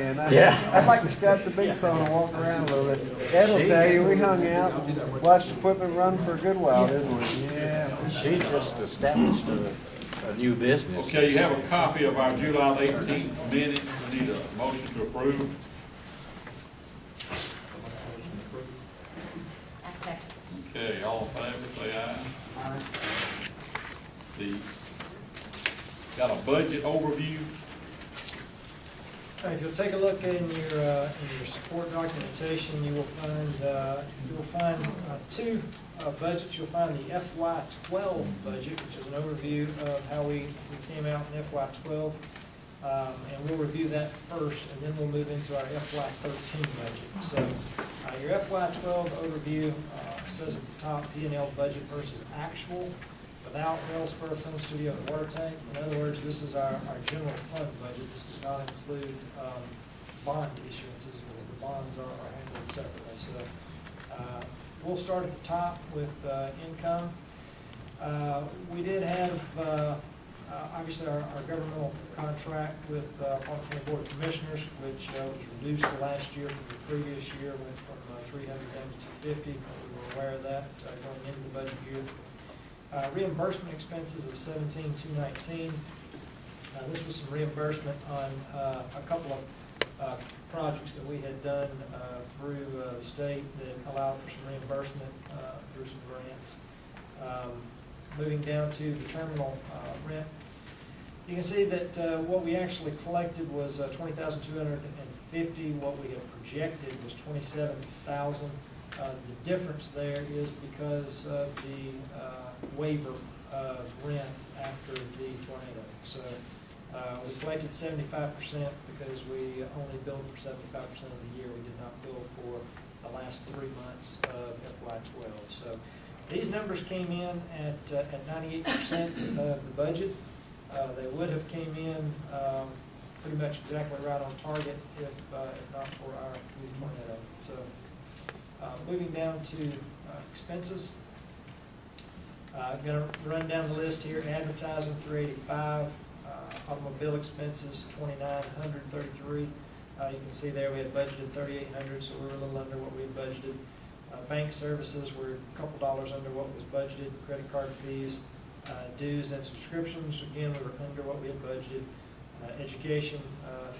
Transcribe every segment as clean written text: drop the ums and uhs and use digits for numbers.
again. Yeah. I'd like to strap the boots on and walk around a little bit. Ed will tell you, we hung out and watched the equipment run for a good while, didn't we? Yeah, she just established a new business. Okay, you have a copy of our July 18th minutes. Need a motion to approve. I second. Okay, all in favor, say aye. Got a budget overview. If you'll take a look in your support documentation, you will find two budgets. You'll find the FY12 budget, which is an overview of how we came out in FY12, and we'll review that first, and then we'll move into our FY13 budget. So your FY12 overview says at the top P&L budget versus actual, without Wellspur Film Studio and Water Tank. In other words, this is our general fund budget. This does not include bond issuances, because the bonds are handled separately. So we'll start at the top with income. We did have, obviously, our governmental contract with Palmer County Board of Commissioners, which was reduced last year from the previous year, went from 300 down to 250. We were aware of that going into the budget year. Reimbursement expenses of $17,219. This was some reimbursement on a couple of projects that we had done through the state that allowed for some reimbursement through some grants. Moving down to the terminal rent, you can see that what we actually collected was $20,250. What we had projected was $27,000. The difference there is because of the waiver of rent after the tornado. So we collected 75% because we only billed for 75% of the year. We did not bill for the last 3 months of FY12. So these numbers came in at 98% of the budget. They would have came in pretty much exactly right on target if not for our tornado. So moving down to expenses. I'm going to run down the list here. Advertising, $385. Automobile expenses, $2,933. You can see there we had budgeted $3,800, so we were a little under what we had budgeted. Bank services were a couple dollars under what was budgeted. Credit card fees, dues and subscriptions, again, we were under what we had budgeted. Education,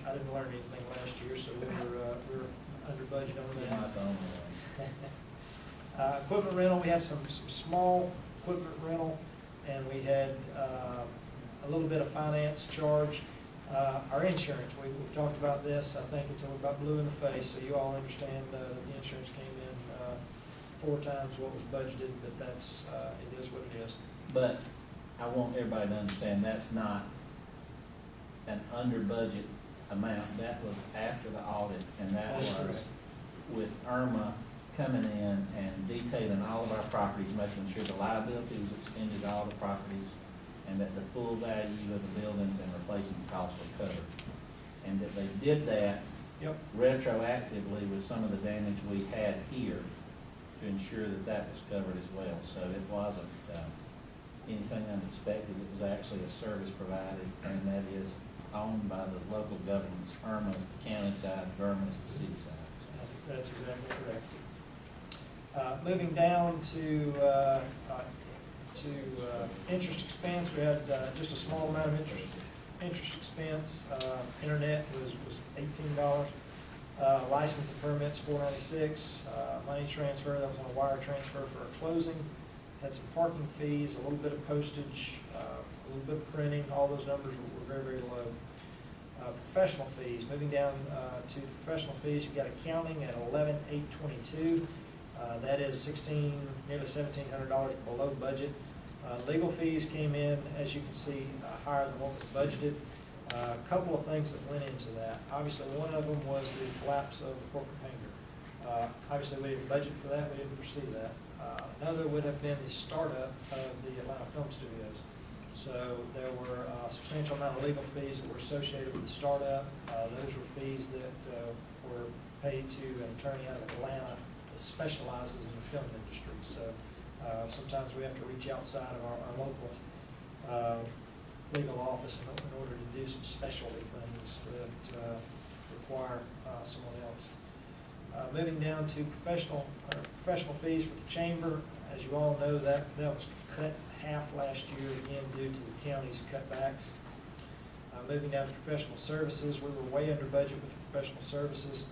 I didn't learn anything last year, so we were under budget on that. Equipment rental, we had some small equipment rental, and we had a little bit of finance charge. Our insurance, we've talked about this, I think, until we about blue in the face, so you all understand that the insurance came in 4 times what was budgeted, but that's, it is what it is. But I want everybody to understand that's not an under budget amount. That was after the audit, and that was with Irma coming in and detailing all of our properties, making sure the liability was extended to all the properties, and that the full value of the buildings and replacement costs were covered. And that they did that retroactively with some of the damage we had here to ensure that that was covered as well. So it wasn't anything unexpected. It was actually a service provided, and that is owned by the local governments. Irma is the county side, Verma is the city side. That's exactly correct. Moving down to interest expense, we had just a small amount of interest expense. Internet was $18. License and permits $496. Money transfer, that was on a wire transfer for a closing. Had some parking fees, a little bit of postage, a little bit of printing. All those numbers were very, very low. Professional fees, moving down to professional fees, you've got accounting at $11,822. That is nearly $1,700 below budget. Legal fees came in, as you can see, higher than what was budgeted. A couple of things that went into that. Obviously, one of them was the collapse of the corporate hangar. Obviously, we didn't budget for that. We didn't foresee that. Another would have been the startup of the Atlanta Film Studios. So there were a substantial amount of legal fees that were associated with the startup. Those were fees that were paid to an attorney out of Atlanta that specializes in the film industry. So sometimes we have to reach outside of our local legal office in order to do some specialty things that require someone else. Moving down to professional fees for the chamber. As you all know, that was cut half last year, again, due to the county's cutbacks. Moving down to professional services, we were way under budget with professional services,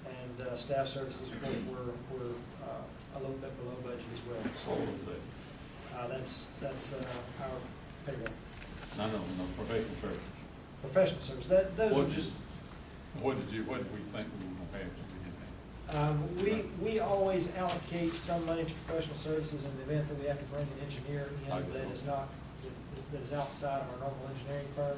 and staff services, of course, were a little bit below budget as well. So what was that? That's our payroll. No, professional services. Professional service, those are just, What did we think we were gonna pay if we did that? we always allocate some money to professional services in the event that we have to bring an engineer in that is not, that is outside of our normal engineering firm.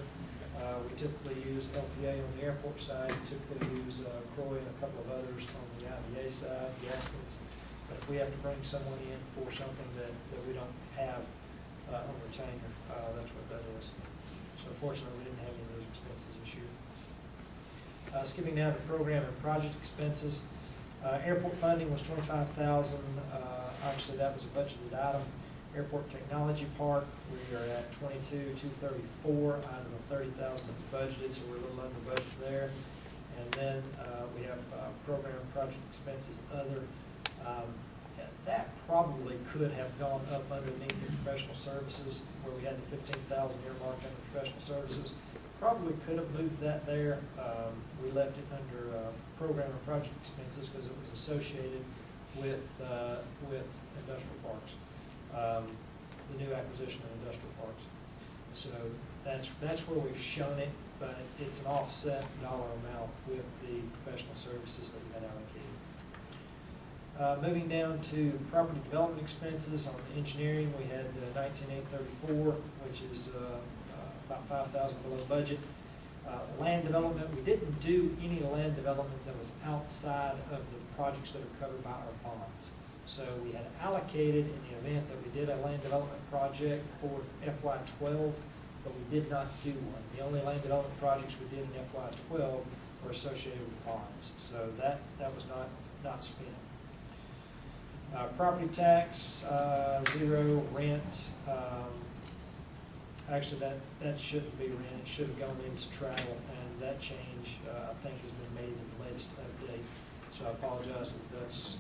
We typically use LPA on the airport side, we typically use Croy and a couple of others on the IBA side, Gaskins. But if we have to bring someone in for something that we don't have on retainer, that's what that is. So fortunately, we didn't have any of those expenses this year. Skipping down to program and project expenses. Airport funding was $25,000. Obviously, that was a budgeted item. Airport Technology Park, we are at $22,234, item of $30,000 was budgeted, so we're a little under budget there. And then we have program and project expenses other. That probably could have gone up underneath the professional services, where we had the $15,000 earmarked under professional services. Probably could have moved that there. We left it under program and project expenses because it was associated with industrial parks. The new acquisition of industrial parks. So that's where we've shown it, but it's an offset dollar amount with the professional services that we had allocated. Moving down to property development expenses on engineering, we had $19,834, which is about $5,000 below budget. Land development, we didn't do any land development that was outside of the projects that are covered by our bonds. So we had allocated in the event that we did a land development project for FY12, but we did not do one. The only land development projects we did in FY12 were associated with bonds. So that was not spent. Property tax, zero. Rent, actually that shouldn't be rent. It should have gone into travel, and that change I think has been made in the latest update. So I apologize if that's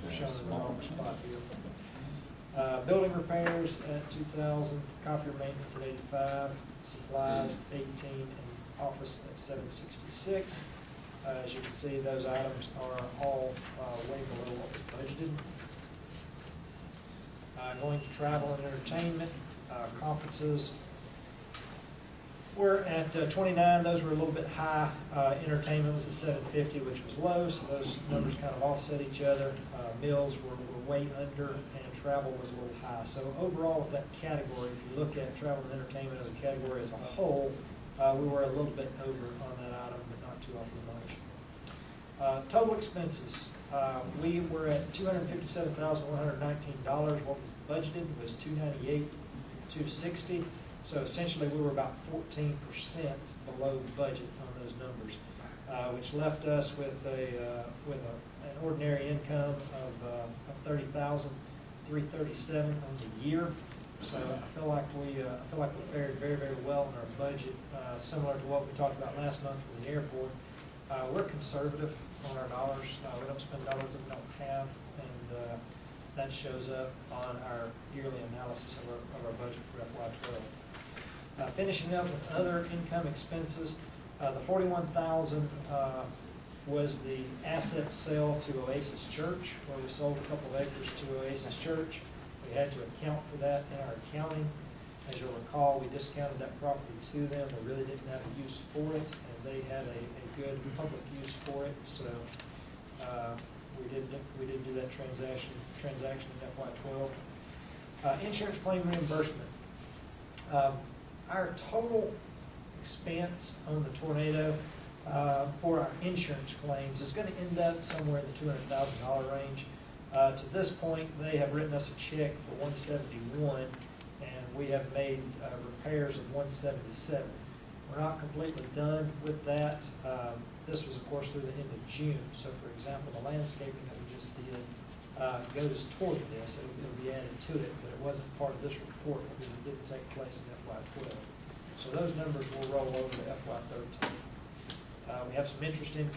shown in the wrong spot here. Building repairs at $2,000, copier maintenance at $85, supplies $18, and office at $766. As you can see, those items are all way below what was budgeted. Going to travel and entertainment, conferences. We're at 29. Those were a little bit high. Entertainment was at 750, which was low, so those numbers kind of offset each other. Meals were way under, and travel was a little high. So overall, with that category, if you look at travel and entertainment as a category as a whole, we were a little bit over on that item, but not too awfully much. Total expenses. We were at $257,119. What was budgeted was $298,260. So essentially, we were about 14% below budget on those numbers, which left us with an ordinary income of $30,337 on the year. So I feel like we fared very, very well in our budget, similar to what we talked about last month with the airport. We're conservative on our dollars. We don't spend dollars that we don't have, and that shows up on our yearly analysis of our budget for FY12. Finishing up with other income expenses, the $41,000 was the asset sale to Oasis Church, where we sold a couple of acres to Oasis Church. We had to account for that in our accounting. As you'll recall, we discounted that property to them. They really didn't have a use for it, and they had a good public use for it. So we did do that transaction in FY12. Insurance claim reimbursement. Our total expense on the tornado for our insurance claims is going to end up somewhere in the $200,000 range. To this point, they have written us a check for $171, and we have made repairs of $177. We're not completely done with that. This was, of course, through the end of June. So, for example, the landscaping that we just did goes toward this. It'll be added to it, but it wasn't part of this report because it didn't take place in FY12. So those numbers will roll over to FY13. We have some interest income